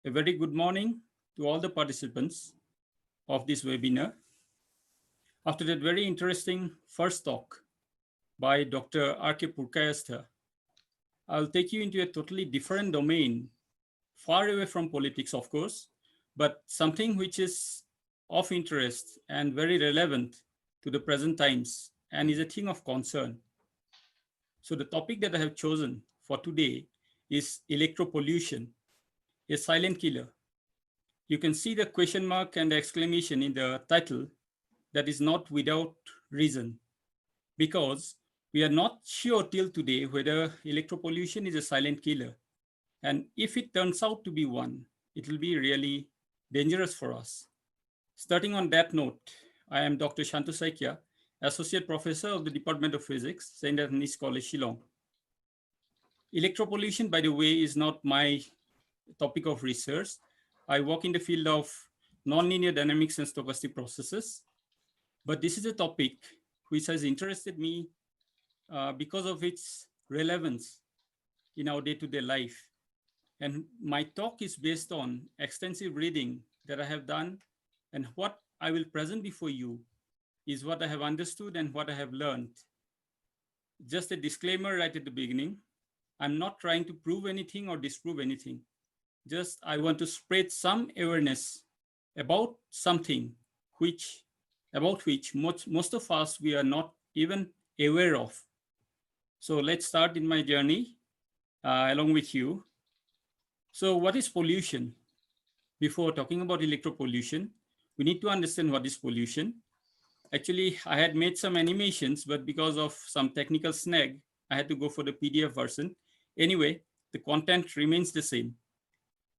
A very good morning to all the participants of this webinar. After that very interesting first talk by Dr. R.K. Purkayastha, I'll take you into a totally different domain, far away from politics, of course, but something which is of interest and very relevant to the present times and is a thing of concern. So the topic that I have chosen for today is electropollution, a silent killer. You can see the question mark and the exclamation in the title. That is not without reason, because we are not sure till today whether electropollution is a silent killer. And if it turns out to be one, it will be really dangerous for us. Starting on that note, I am Dr. Shantu Saikia, Associate Professor of the Department of Physics, St. Anthony's College, Shillong. Electropollution, by the way, is not my topic of research. I work in the field of nonlinear dynamics and stochastic processes. But this is a topic which has interested me because of its relevance in our day-to-day life. And my talk is based on extensive reading that I have done, and what I will present before you is what I have understood and what I have learned. Just a disclaimer right at the beginning, I'm not trying to prove anything or disprove anything. Just I want to spread some awareness about something about which most of us we are not even aware of. So let's start in my journey along with you. So what is pollution? Before talking about electropollution, we need to understand what is pollution. Actually, I had made some animations, but because of some technical snag, I had to go for the PDF version. Anyway, the content remains the same.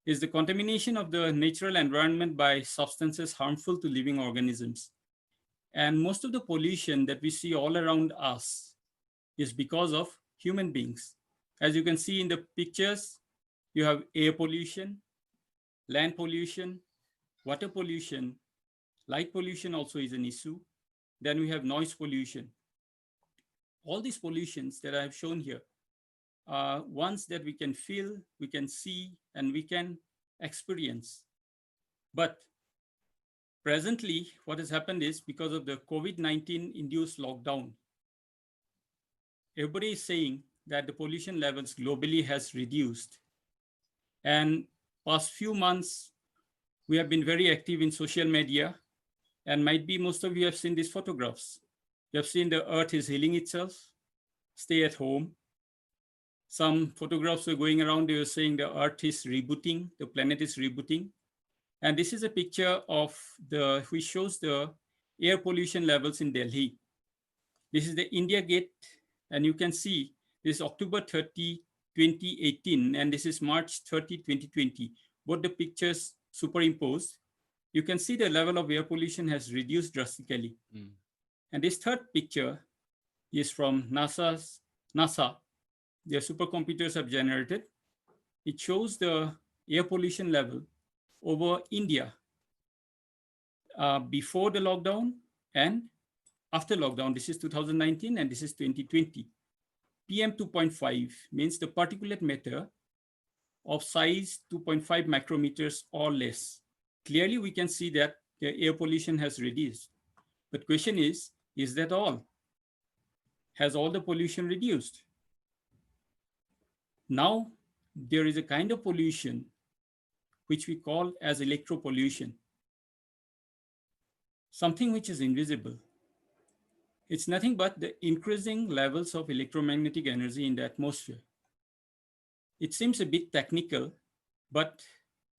Is the contamination of the natural environment by substances harmful to living organisms. And most of the pollution that we see all around us is because of human beings. As you can see in the pictures, you have air pollution, land pollution, water pollution, light pollution also is an issue. Then we have noise pollution. All these pollutions that I have shown here are ones that we can feel, we can see, and we can experience. But presently, what has happened is because of the COVID-19 induced lockdown, everybody is saying that the pollution levels globally has reduced. And past few months, we have been very active in social media, and might be most of you have seen these photographs. You have seen the earth is healing itself, stay at home. Some photographs were going around, they were saying the earth is rebooting, the planet is rebooting. And this is a picture of which shows the air pollution levels in Delhi. This is the India Gate, and you can see this is October 30, 2018, and this is March 30, 2020. Both the pictures superimposed. You can see the level of air pollution has reduced drastically. And this third picture is from NASA. Their supercomputers have generated. It shows the air pollution level over India before the lockdown and after lockdown. This is 2019 and this is 2020. PM 2.5 means the particulate matter of size 2.5 micrometers or less. Clearly, we can see that the air pollution has reduced. But question is that all? Has all the pollution reduced? Now, there is a kind of pollution which we call as electropollution. Something which is invisible. It's nothing but the increasing levels of electromagnetic energy in the atmosphere. It seems a bit technical, but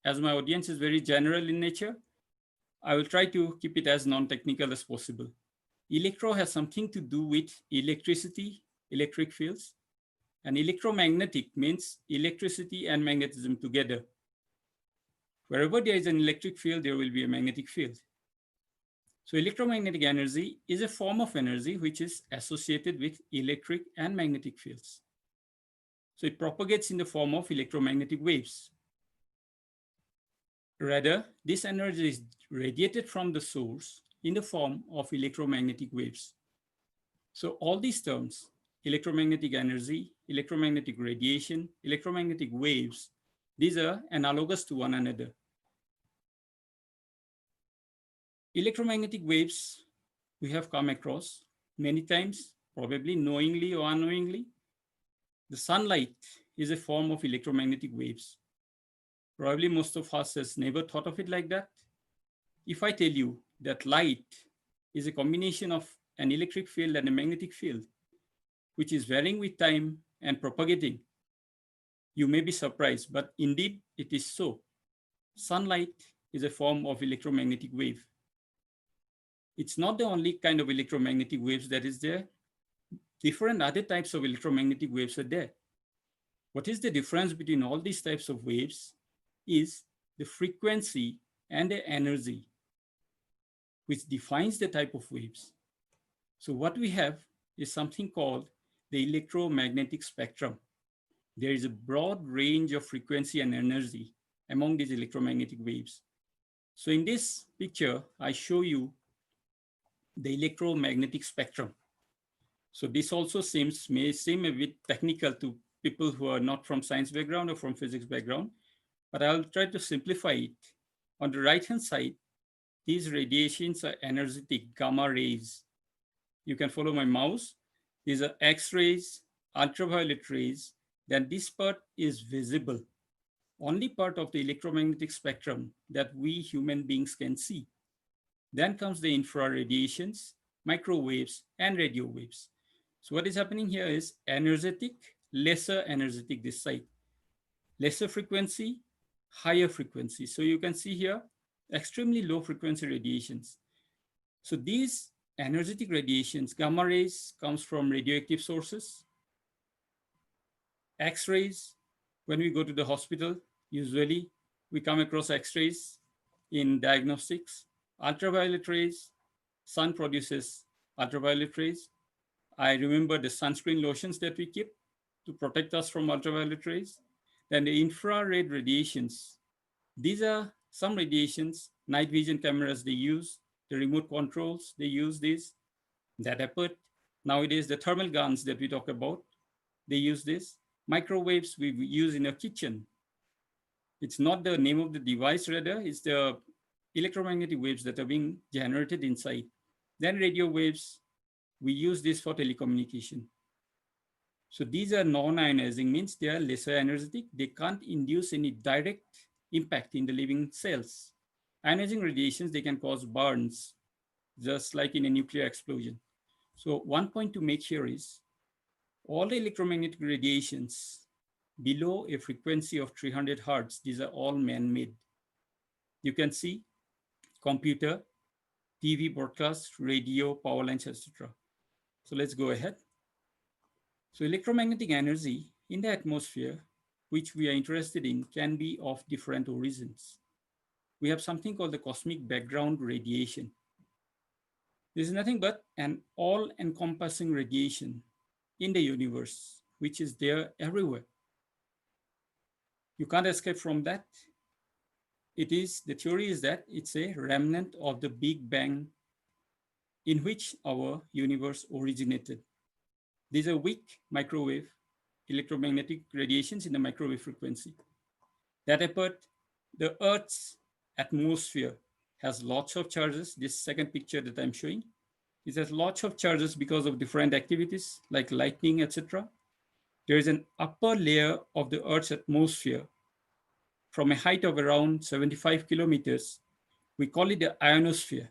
as my audience is very general in nature, I will try to keep it as non-technical as possible. Electro has something to do with electricity, electric fields, and electromagnetic means electricity and magnetism together. Wherever there is an electric field, there will be a magnetic field. So electromagnetic energy is a form of energy which is associated with electric and magnetic fields. So it propagates in the form of electromagnetic waves. Rather, this energy is radiated from the source in the form of electromagnetic waves. So all these terms, electromagnetic energy, electromagnetic radiation, electromagnetic waves, These are analogous to one another. Electromagnetic waves we have come across many times, probably knowingly or unknowingly. The sunlight is a form of electromagnetic waves. Probably most of us has never thought of it like that. If I tell you that light is a combination of an electric field and a magnetic field, which is varying with time and propagating, you may be surprised, but indeed it is so. Sunlight is a form of electromagnetic wave. It's not the only kind of electromagnetic waves that is there. Different other types of electromagnetic waves are there. What is the difference between all these types of waves is the frequency and the energy, which defines the type of waves. So what we have is something called the electromagnetic spectrum. There is a broad range of frequency and energy among these electromagnetic waves. So in this picture, I show you the electromagnetic spectrum. So this also may seem a bit technical to people who are not from science background or from physics background, but I'll try to simplify it. On the right-hand side, these radiations are energetic gamma rays. You can follow my mouse. These are X-rays, ultraviolet rays. Then this part is visible, only part of the electromagnetic spectrum that we human beings can see. Then comes the infrared radiations, microwaves, and radio waves. So what is happening here is energetic, lesser energetic this side. Lesser frequency, higher frequency. So you can see here, extremely low frequency radiations. So these energetic radiations, gamma rays comes from radioactive sources. X-rays, when we go to the hospital, usually we come across X-rays in diagnostics. Ultraviolet rays, sun produces ultraviolet rays. I remember the sunscreen lotions that we keep to protect us from ultraviolet rays. Then the infrared radiations. These are some radiations, night vision cameras they use, the remote controls, they use this. That happened. Nowadays, the thermal guns that we talk about, they use this. Microwaves we use in a kitchen. It's not the name of the device, rather, it's the electromagnetic waves that are being generated inside. Then radio waves, we use this for telecommunication. So these are non-ionizing, means they are lesser energetic. They can't induce any direct impact in the living cells. Ionizing radiations, they can cause burns, just like in a nuclear explosion. So one point to make here is all the electromagnetic radiations below a frequency of 300 hertz, these are all man-made. You can see computer, TV broadcast, radio, power lines, etc. So let's go ahead. So electromagnetic energy in the atmosphere, which we are interested in, can be of different origins. We have something called the cosmic background radiation. This is nothing but an all-encompassing radiation in the universe, which is there everywhere. You can't escape from that. The theory is that it's a remnant of the Big Bang in which our universe originated. These are weak microwave electromagnetic radiations in the microwave frequency. That apart, the Earth's atmosphere has lots of charges. This second picture that I'm showing, it has lots of charges because of different activities like lightning, etc. There is an upper layer of the Earth's atmosphere from a height of around 75 kilometers. We call it the ionosphere.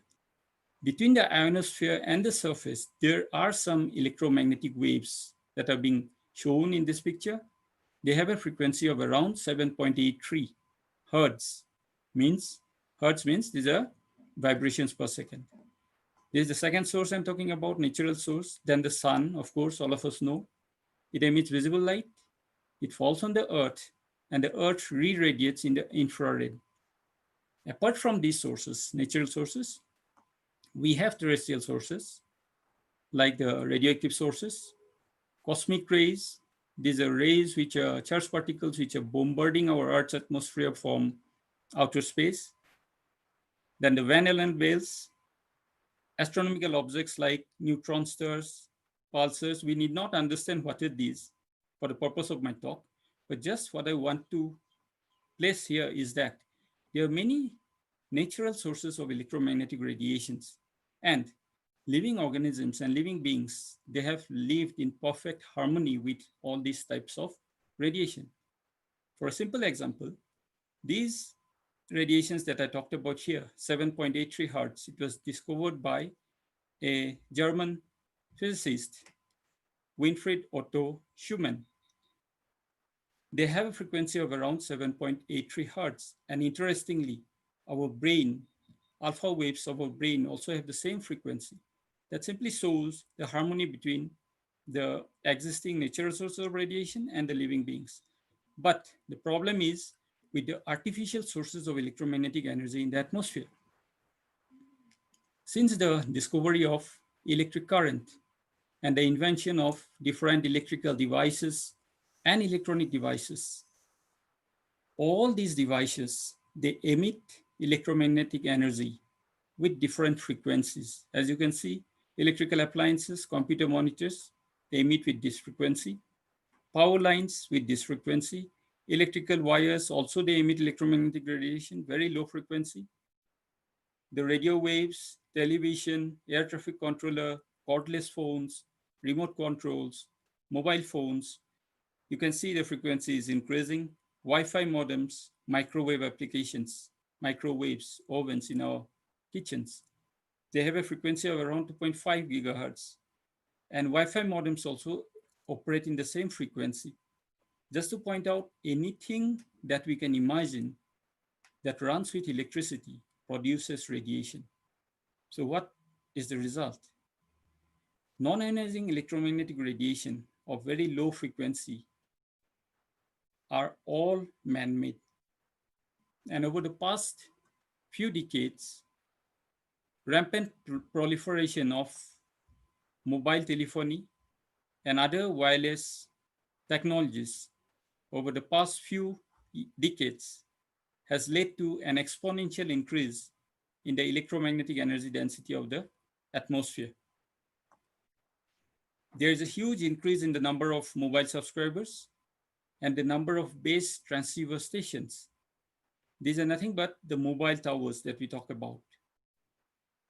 Between the ionosphere and the surface, there are some electromagnetic waves that are being shown in this picture. They have a frequency of around 7.83 hertz. Hertz means these are vibrations per second. This is the second source I'm talking about, natural source. Then the sun, of course, all of us know. It emits visible light. It falls on the earth, and the earth re-radiates in the infrared. Apart from these sources, natural sources, we have terrestrial sources like the radioactive sources, cosmic rays. These are rays which are charged particles which are bombarding our Earth's atmosphere from outer space. Then the Van Allen bells, astronomical objects like neutron stars, pulsars. We need not understand what are these for the purpose of my talk, but just what I want to place here is that there are many natural sources of electromagnetic radiations, and living organisms and living beings, they have lived in perfect harmony with all these types of radiation. For a simple example, these radiations that I talked about here, 7.83 hertz, it was discovered by a German physicist, Winfried Otto Schumann. They have a frequency of around 7.83 hertz. And interestingly, our brain, alpha waves of our brain also have the same frequency. That simply shows the harmony between the existing natural sources of radiation and the living beings. But the problem is with the artificial sources of electromagnetic energy in the atmosphere. Since the discovery of electric current and the invention of different electrical devices and electronic devices, all these devices, they emit electromagnetic energy with different frequencies. As you can see, electrical appliances, computer monitors, they emit with this frequency. Power lines with this frequency. Electrical wires also, they emit electromagnetic radiation, very low frequency. The radio waves, television, air traffic controller, cordless phones, remote controls, mobile phones, you can see the frequency is increasing. Wi-Fi modems, microwave applications, microwaves, ovens in our kitchens. They have a frequency of around 2.5 gigahertz. And Wi-Fi modems also operate in the same frequency. Just to point out, anything that we can imagine that runs with electricity produces radiation. So what is the result? Non-ionizing electromagnetic radiation of very low frequency are all man-made. And over the past few decades, rampant proliferation of mobile telephony and other wireless technologies over the past few decades has led to an exponential increase in the electromagnetic energy density of the atmosphere. There is a huge increase in the number of mobile subscribers and the number of base transceiver stations. These are nothing but the mobile towers that we talk about.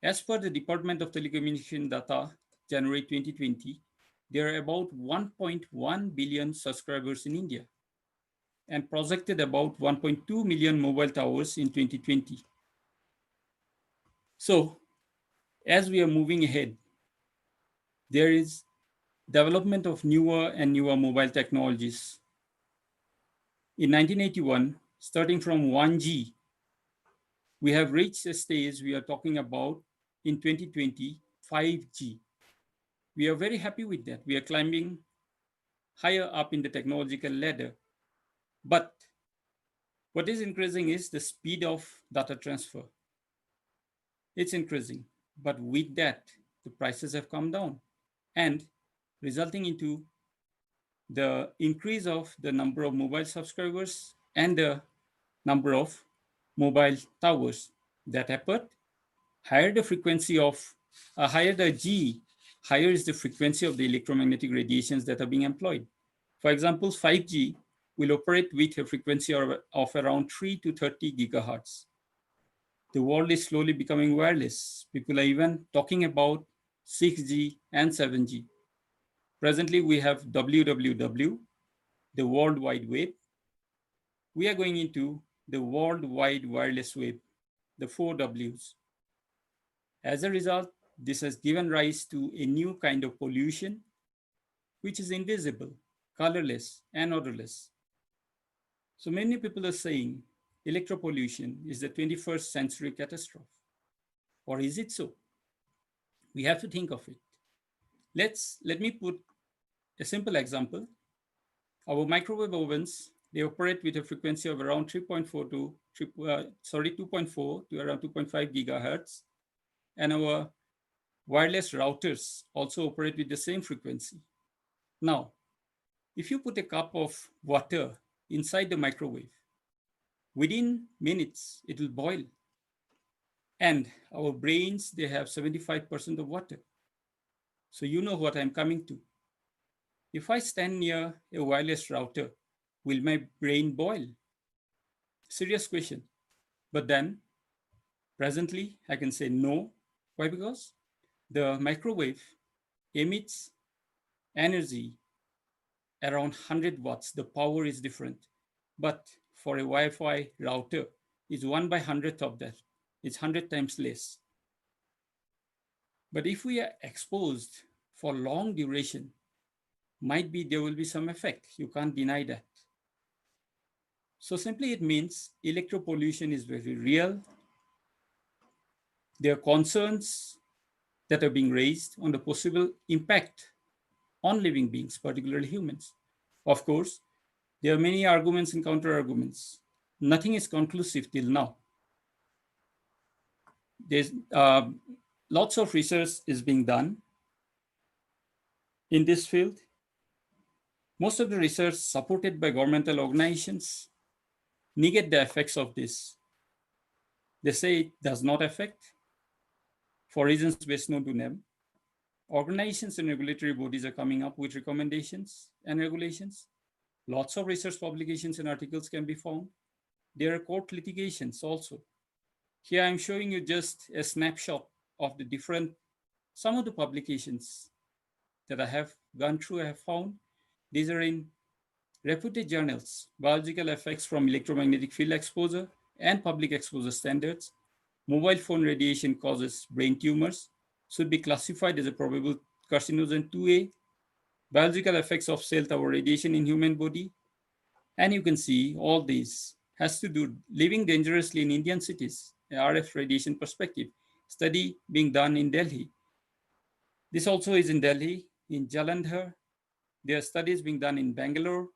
As per the Department of Telecommunication data, January 2020, there are about 1.1 billion subscribers in India and projected about 1.2 million mobile towers in 2020. So, as we are moving ahead, there is development of newer and newer mobile technologies. In 1981, starting from 1G, we have reached a stage we are talking about in 2020, 5G. We are very happy with that. We are climbing higher up in the technological ladder. But what is increasing is the speed of data transfer. It's increasing, but with that, the prices have come down and resulting into the increase of the number of mobile subscribers and the number of mobile towers that happen. Higher the frequency of, higher the G, higher is the frequency of the electromagnetic radiations that are being employed. For example, 5G will operate with a frequency of around 3 to 30 gigahertz. The world is slowly becoming wireless. People are even talking about 6G and 7G. Presently, we have WWW, the World Wide Web. We are going into the World Wide Wireless Web, the 4 Ws. As a result, this has given rise to a new kind of pollution, which is invisible, colorless, and odorless. So many people are saying electropollution is the 21st century catastrophe. Or is it so? We have to think of it. Let me put a simple example. Our microwave ovens, they operate with a frequency of around 2.4 to around 2.5 gigahertz. And our wireless routers also operate with the same frequency. Now, if you put a cup of water inside the microwave, within minutes, it will boil. And our brains, they have 75% of water. So you know what I'm coming to. If I stand near a wireless router, will my brain boil? Serious question. But then, presently, I can say no. Why? Because the microwave emits energy around 100 watts. The power is different. But for a Wi-Fi router, it's 1/100th of that. It's 100 times less. But if we are exposed for long duration, might be there will be some effect. You can't deny that. So simply it means electropollution is very real. There are concerns that are being raised on the possible impact on living beings, particularly humans. Of course, there are many arguments and counter-arguments. Nothing is conclusive till now. There's lots of research is being done in this field. Most of the research supported by governmental organizations negate the effects of this. They say it does not affect for reasons best known to them. Organizations and regulatory bodies are coming up with recommendations and regulations. Lots of research publications and articles can be found. There are court litigations also. Here I'm showing you just a snapshot of the some of the publications that I have gone through, I have found. These are in reputed journals, biological effects from electromagnetic field exposure and public exposure standards. Mobile phone radiation causes brain tumors, should be classified as a probable carcinogen 2A. Biological effects of cell tower radiation in human body. And you can see all these has to do living dangerously in Indian cities, RF radiation perspective. Study being done in Delhi. This also is in Delhi, in Jalandhar. There are studies being done in Bangalore.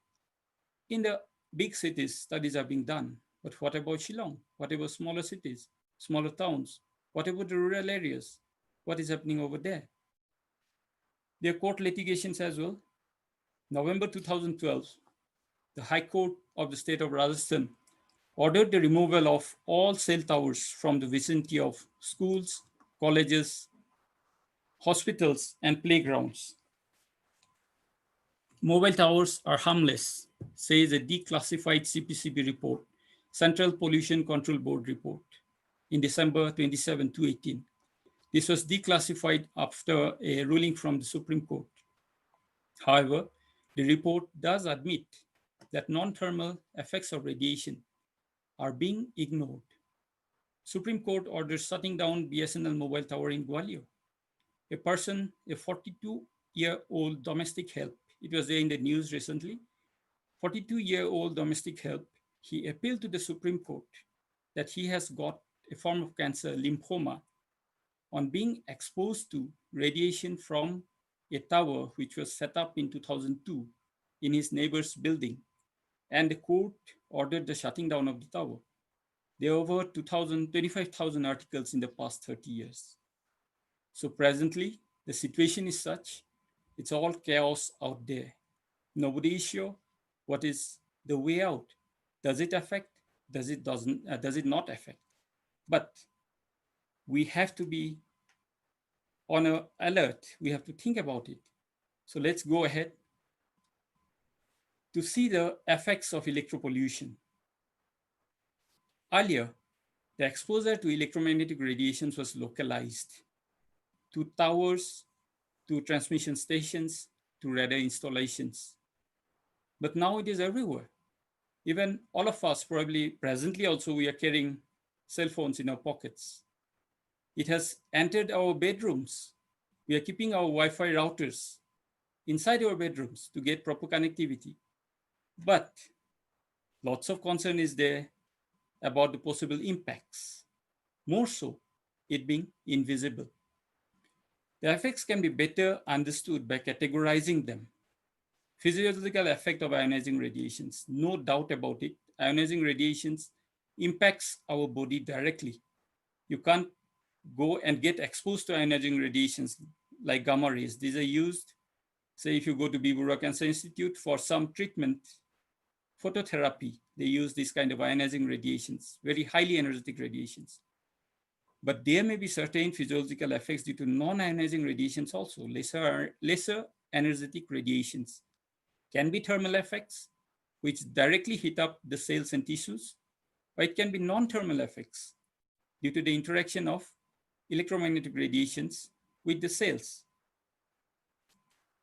In the big cities, studies are being done. But what about Shillong? What about smaller cities, smaller towns? What about the rural areas? What is happening over there? There are court litigations as well. November 2012, the High Court of the state of Rajasthan ordered the removal of all cell towers from the vicinity of schools, colleges, hospitals, and playgrounds. Mobile towers are harmless, says a declassified CPCB report, Central Pollution Control Board report, in December 27, 2018. This was declassified after a ruling from the Supreme Court. However, the report does admit that non-thermal effects of radiation are being ignored. Supreme Court orders shutting down BSNL mobile tower in Gwalior. A person, a 42-year-old domestic help, it was there in the news recently, 42-year-old domestic help, he appealed to the Supreme Court that he has got a form of cancer, lymphoma, on being exposed to radiation from a tower which was set up in 2002 in his neighbor's building. And the court ordered the shutting down of the tower. There are over 25,000 articles in the past 30 years. So presently, the situation is such, it's all chaos out there. Nobody is sure what is the way out. Does it affect? Does it not affect? But we have to be on an alert. We have to think about it. So let's go ahead to see the effects of electropollution. Earlier, the exposure to electromagnetic radiations was localized to towers, to transmission stations, to radar installations. But now it is everywhere. Even all of us, probably presently also, we are carrying cell phones in our pockets. It has entered our bedrooms. We are keeping our Wi-Fi routers inside our bedrooms to get proper connectivity. But lots of concern is there about the possible impacts. More so, it being invisible. The effects can be better understood by categorizing them. Physiological effect of ionizing radiations, no doubt about it. Ionizing radiations impacts our body directly. You can't go and get exposed to ionizing radiations like gamma rays. These are used, say if you go to Bibura Cancer Institute for some treatment, phototherapy, they use this kind of ionizing radiations, very highly energetic radiations. But there may be certain physiological effects due to non-ionizing radiations also, lesser energetic radiations. Can be thermal effects, which directly heat up the cells and tissues. or it can be non-thermal effects due to the interaction of electromagnetic radiations with the cells.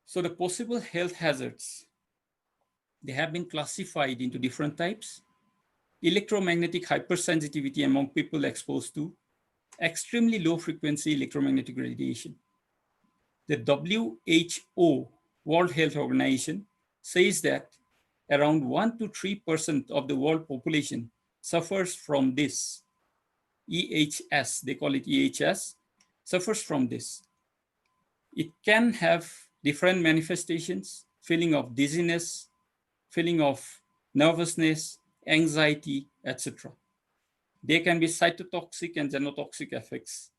So the possible health hazards, they have been classified into different types. Electromagnetic hypersensitivity among people exposed to extremely low frequency electromagnetic radiation. The WHO, World Health Organization, says that around 1 to 3% of the world population suffers from this. EHS, they call it EHS, suffers from this. It can have different manifestations, feeling of dizziness, feeling of nervousness, anxiety, etc. There can be cytotoxic and genotoxic effects.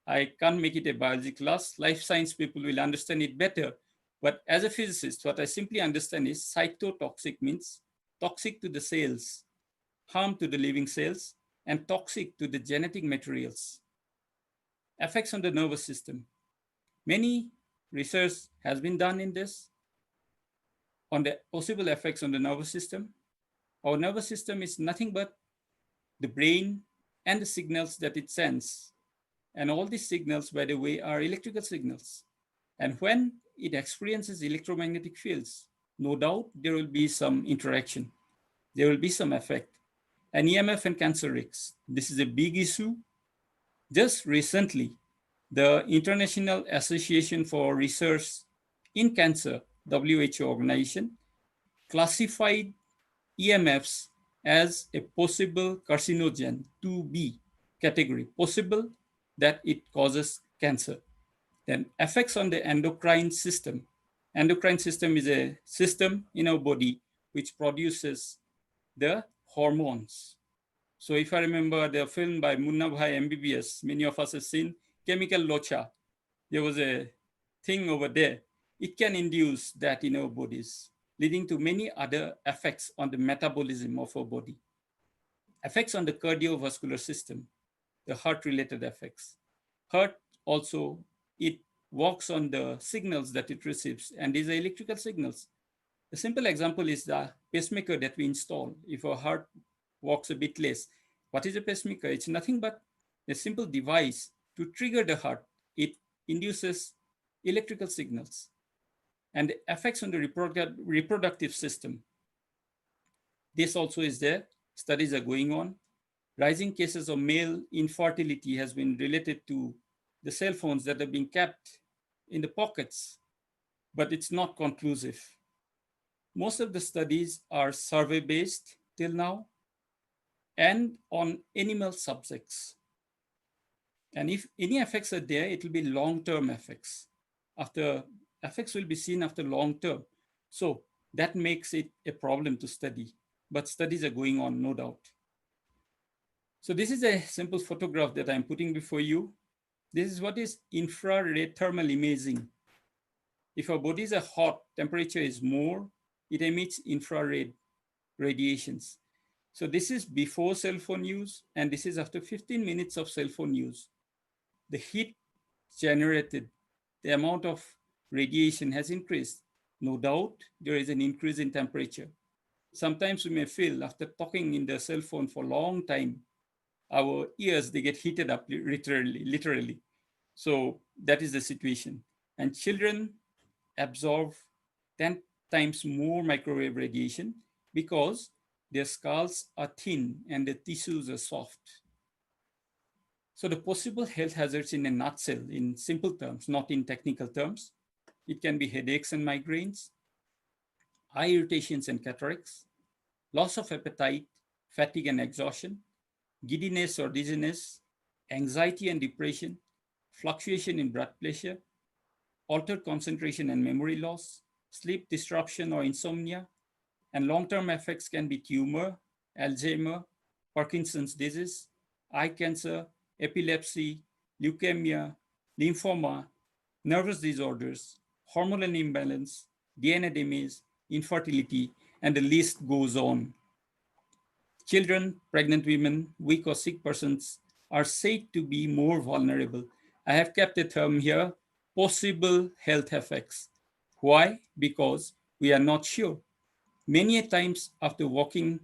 I can't make it a biology class. Life science people will understand it better. But as a physicist, what I simply understand is cytotoxic means toxic to the cells, harm to the living cells, and toxic to the genetic materials. Effects on the nervous system. Many research has been done in this on the possible effects on the nervous system. Our nervous system is nothing but the brain and the signals that it sends. And all these signals, by the way, are electrical signals. And when it experiences electromagnetic fields, no doubt there will be some interaction. There will be some effect. And EMF and cancer risks. This is a big issue. Just recently, the International Association for Research in Cancer, WHO organization, classified EMFs as a possible carcinogen 2B category, possible that it causes cancer. Then effects on the endocrine system. Endocrine system is a system in our body which produces the hormones. So if I remember the film by Munna Bhai MBBS, many of us have seen Chemical Locha. There was a thing over there. It can induce that in our bodies, leading to many other effects on the metabolism of our body. Effects on the cardiovascular system, the heart-related effects. Heart also, it works on the signals that it receives, and these are electrical signals. A simple example is the pacemaker that we install. If our heart works a bit less, what is a pacemaker? It's nothing but a simple device to trigger the heart. It induces electrical signals. And the effects on the reproductive system. This also is there. Studies are going on. Rising cases of male infertility has been related to the cell phones that are being kept in the pockets, but it's not conclusive. Most of the studies are survey-based till now and on animal subjects. And if any effects are there, it will be long-term effects. Effects will be seen after long term. So that makes it a problem to study, but studies are going on, no doubt. So this is a simple photograph that I'm putting before you. This is what is infrared thermal imaging. If our bodies are hot, temperature is more, it emits infrared radiations. So this is before cell phone use, and this is after 15 minutes of cell phone use. The heat generated, the amount of radiation has increased. No doubt there is an increase in temperature. Sometimes we may feel after talking in the cell phone for a long time, our ears, they get heated up literally. So that is the situation. And children absorb 10 times more microwave radiation because their skulls are thin and the tissues are soft. So the possible health hazards in a nutshell, in simple terms, not in technical terms, it can be headaches and migraines, eye irritations and cataracts, loss of appetite, fatigue and exhaustion, giddiness or dizziness, anxiety and depression, fluctuation in blood pressure, altered concentration and memory loss, sleep disruption or insomnia, and long-term effects can be tumor, Alzheimer, Parkinson's disease, eye cancer, epilepsy, leukemia, lymphoma, nervous disorders, hormonal imbalance, DNA damage, infertility, and the list goes on. Children, pregnant women, weak or sick persons are said to be more vulnerable. I have kept a term here, possible health effects. Why? Because we are not sure. Many times after walking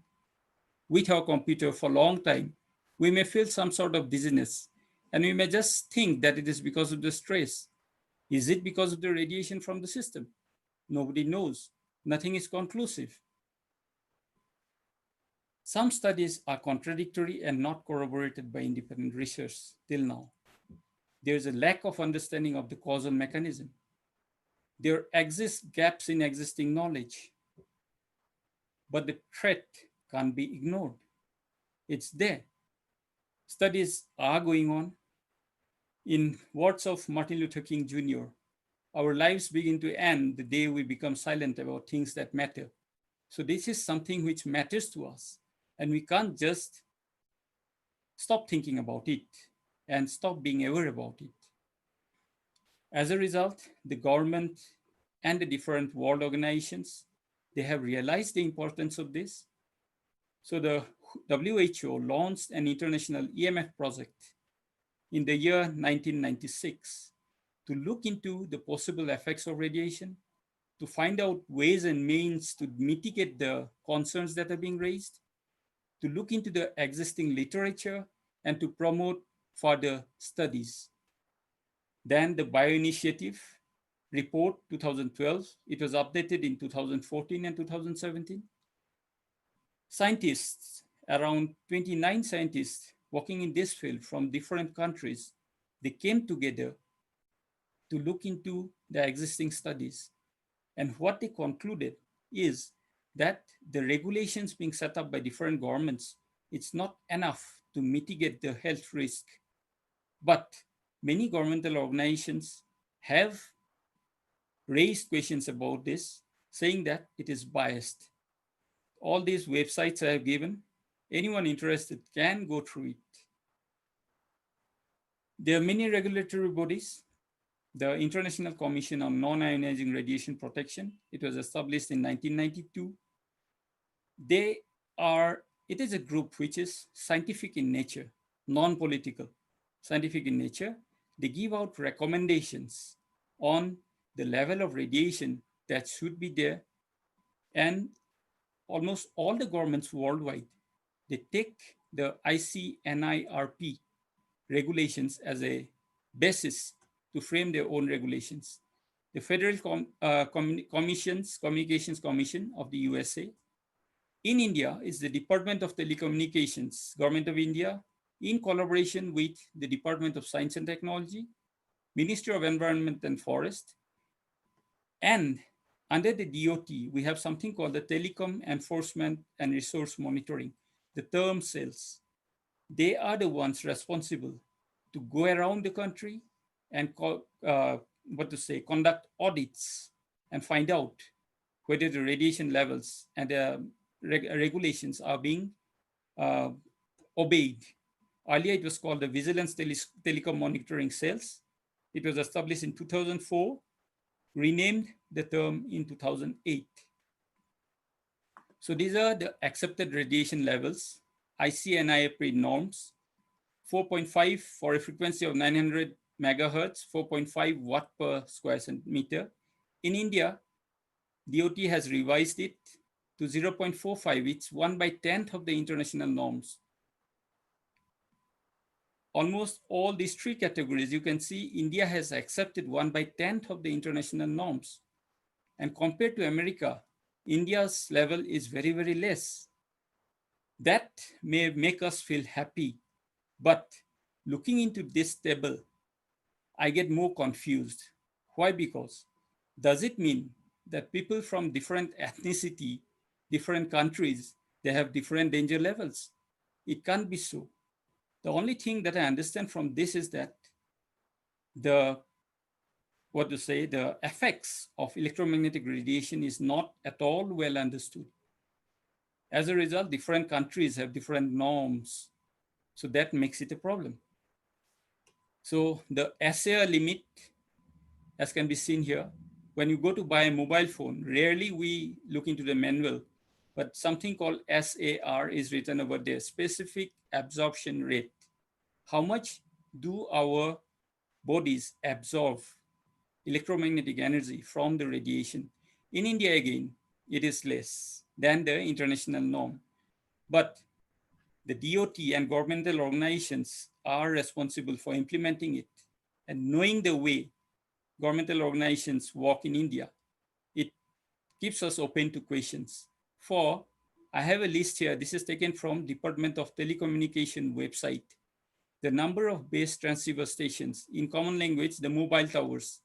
with our computer for a long time, we may feel some sort of dizziness, and we may just think that it is because of the stress. Is it because of the radiation from the system? Nobody knows. Nothing is conclusive. Some studies are contradictory and not corroborated by independent research till now. There is a lack of understanding of the causal mechanism. There exist gaps in existing knowledge, but the threat can't be ignored. It's there. Studies are going on. In words of Martin Luther King Jr., our lives begin to end the day we become silent about things that matter. So this is something which matters to us, and we can't just stop thinking about it and stop being aware about it. As a result, the government and the different world organizations, they have realized the importance of this. So the WHO launched an international EMF project in the year 1996 to look into the possible effects of radiation, to find out ways and means to mitigate the concerns that are being raised, to look into the existing literature, and to promote further studies. Then the Bioinitiative report 2012, it was updated in 2014 and 2017. Scientists, around 29 scientists working in this field from different countries, they came together to look into the existing studies. And what they concluded is that the regulations being set up by different governments, it's not enough to mitigate the health risk. But many governmental organizations have raised questions about this, saying that it is biased. All these websites I have given, anyone interested can go through it. There are many regulatory bodies. The International Commission on Non-Ionizing Radiation Protection, it was established in 1992. It is a group which is scientific in nature, non-political, scientific in nature. They give out recommendations on the level of radiation that should be there. And almost all the governments worldwide, they take the ICNIRP regulations as a basis to frame their own regulations. The Federal Communications Commission of the USA. In India is the Department of Telecommunications, Government of India, in collaboration with the Department of Science and Technology, Ministry of Environment and Forest, and under the DOT, we have something called the Telecom Enforcement and Resource Monitoring, the term cells. They are the ones responsible to go around the country and conduct audits and find out whether the radiation levels and regulations are being obeyed. Earlier, it was called the Vigilance Telecom Monitoring Cells. It was established in 2004, renamed the term in 2008. So these are the accepted radiation levels, ICNIRP norms, 4.5 for a frequency of 900 megahertz, 4.5 watt per square centimeter. In India, DOT has revised it to 0.45, it's 1/10th of the international norms. Almost all these three categories, you can see India has accepted 1/10th of the international norms. And compared to America, India's level is very, very less. That may make us feel happy, but looking into this table, I get more confused. Why? Because does it mean that people from different ethnicity, different countries, they have different danger levels? It can't be so. The only thing that I understand from this is that the effects of electromagnetic radiation is not at all well understood. As a result, different countries have different norms. So that makes it a problem. So the SAR limit, as can be seen here, when you go to buy a mobile phone, rarely we look into the manual, but something called SAR is written over there, specific absorption rate. How much do our bodies absorb electromagnetic energy from the radiation? In India, again, it is less than the international norm. But The DOT and governmental organizations are responsible for implementing it. And knowing the way governmental organizations work in India, it keeps us open to questions. For, I have a list here. This is taken from Department of Telecommunication website. The number of base transceiver stations, in common language, the mobile towers,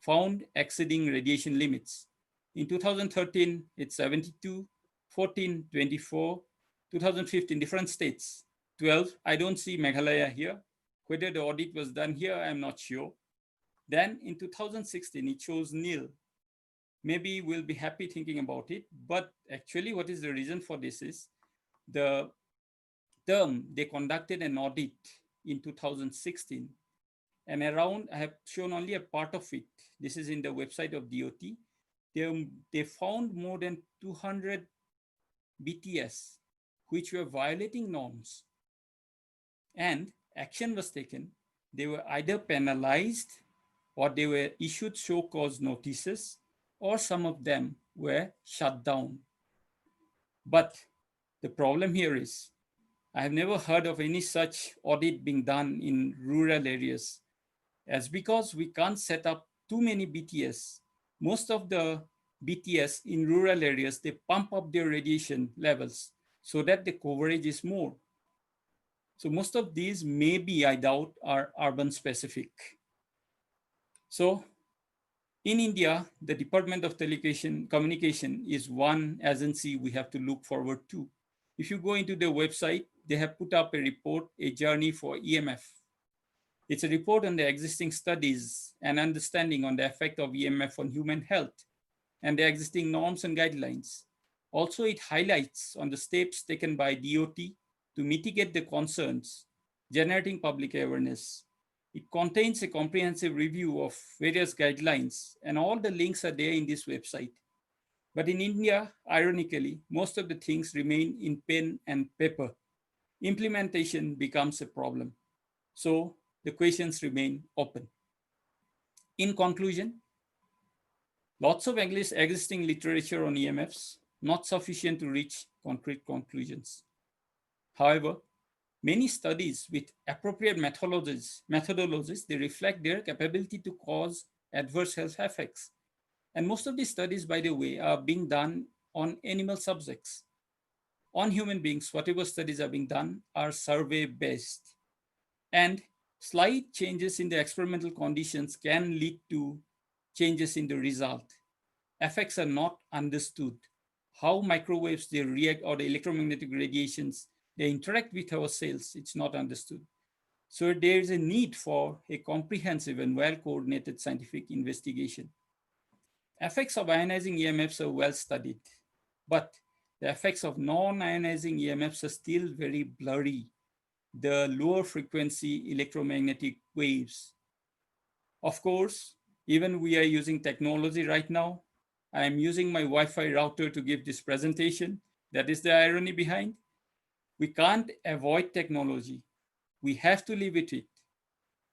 found exceeding radiation limits. In 2013, it's 72, 14, 24, 2015, different states, 12. I don't see Meghalaya here. Whether the audit was done here, I'm not sure. Then in 2016, it shows nil. Maybe we'll be happy thinking about it, but actually what is the reason for this is the term they conducted an audit in 2016, and around, I have shown only a part of it. This is in the website of DOT. They found more than 200 BTS, which were violating norms. And action was taken. They were either penalized or they were issued show cause notices, or some of them were shut down. But the problem here is, I have never heard of any such audit being done in rural areas. As because we can't set up too many BTS, most of the BTS in rural areas, they pump up their radiation levels so that the coverage is more. So most of these maybe, I doubt, are urban specific. So in India, the Department of Communication is one agency we have to look forward to. If you go into the website, they have put up a report, A Journey for EMF. It's a report on the existing studies and understanding on the effect of EMF on human health and the existing norms and guidelines. Also, it highlights on the steps taken by DOT to mitigate the concerns, generating public awareness. It contains a comprehensive review of various guidelines, and all the links are there in this website. But in India, ironically, most of the things remain in pen and paper. Implementation becomes a problem. So the questions remain open. In conclusion, lots of existing literature on EMFs, not sufficient to reach concrete conclusions. However, many studies with appropriate methodologies, they reflect their capability to cause adverse health effects. And most of these studies, by the way, are being done on animal subjects. On human beings, whatever studies are being done are survey-based. And slight changes in the experimental conditions can lead to changes in the result. Effects are not understood. How microwaves, they react, or the electromagnetic radiations, they interact with our cells, it's not understood. So there is a need for a comprehensive and well-coordinated scientific investigation. Effects of ionizing EMFs are well studied, but the effects of non-ionizing EMFs are still very blurry. The lower frequency electromagnetic waves. Of course, even we are using technology right now. I am using my Wi-Fi router to give this presentation. That is the irony behind. We can't avoid technology. We have to live with it,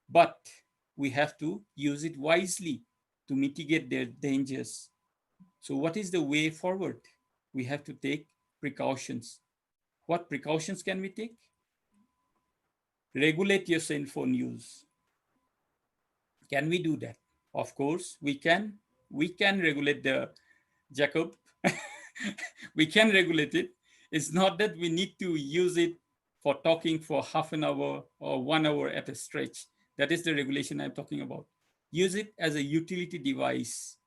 but we have to use it wisely to mitigate their dangers. So what is the way forward? We have to take precautions. What precautions can we take? Regulate your cell phone use. Can we do that? Of course, we can. We can regulate the Jacob. We can regulate it. It's not that we need to use it for talking for half an hour or 1 hour at a stretch. That is the regulation I'm talking about. Use it as a utility device.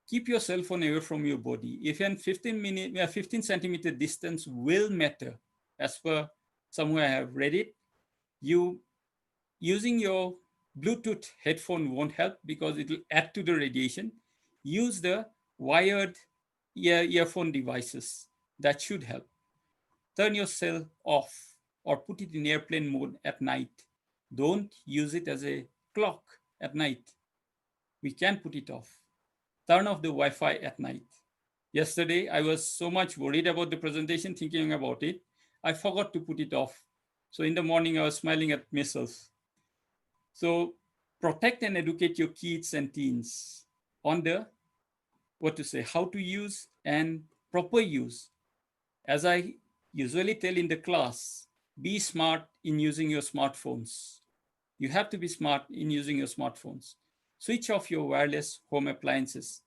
Keep your cell phone away from your body. If in 15 centimeter distance will matter, as per somewhere I have read it, you using your Bluetooth headphone won't help because it will add to the radiation. Use the wired earphone devices. That should help. Turn your cell off or put it in airplane mode at night. Don't use it as a clock at night. We can put it off. Turn off the Wi-Fi at night. Yesterday, I was so much worried about the presentation, thinking about it, I forgot to put it off. So in the morning, I was smiling at myself. So protect and educate your kids and teens on the, how to use and proper use. As I usually tell in the class, be smart in using your smartphones. You have to be smart in using your smartphones. Switch off your wireless home appliances.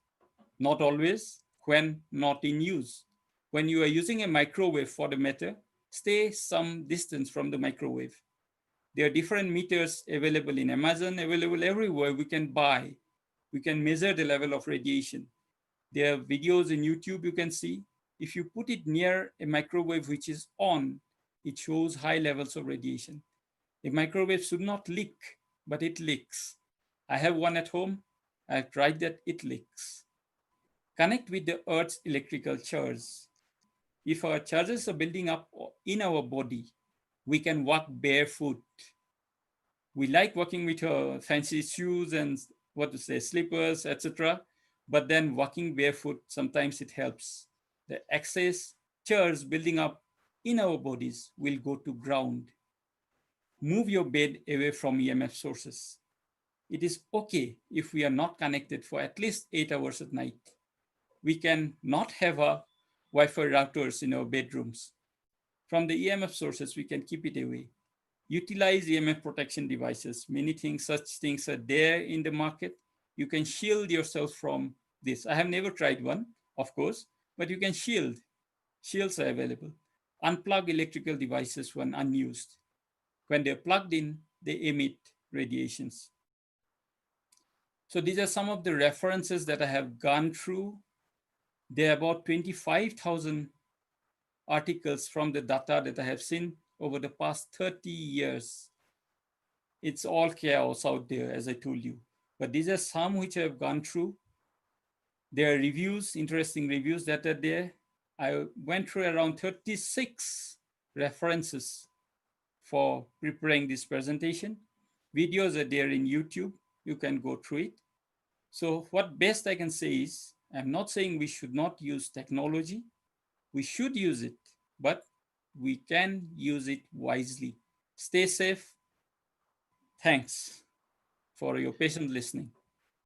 Not always, when not in use. When you are using a microwave for the matter, stay some distance from the microwave. There are different meters available in Amazon, available everywhere we can buy. We can measure the level of radiation. There are videos in YouTube you can see. If you put it near a microwave which is on, it shows high levels of radiation. A microwave should not leak, but it leaks. I have one at home. I've tried that, it leaks. Connect with the Earth's electrical charge. If our charges are building up in our body, we can walk barefoot. We like walking with fancy shoes and slippers, etc. But then walking barefoot, sometimes it helps. The excess charge building up in our bodies will go to ground. Move your bed away from EMF sources. It is okay if we are not connected for at least 8 hours at night. We can not have a Wi-Fi routers in our bedrooms. From the EMF sources, we can keep it away. Utilize EMF protection devices. Many things, such things are there in the market. You can shield yourself from this. I have never tried one, of course, but you can shield. Shields are available. Unplug electrical devices when unused. When they're plugged in, they emit radiations. So these are some of the references that I have gone through. There are about 25,000 articles from the data that I have seen over the past 30 years. It's all chaos out there, as I told you. But these are some which I have gone through. There are reviews, interesting reviews that are there. I went through around 36 references for preparing this presentation. Videos are there in YouTube. You can go through it. So what best I can say is, I'm not saying we should not use technology. We should use it, but we can use it wisely. Stay safe. Thanks for your patient listening.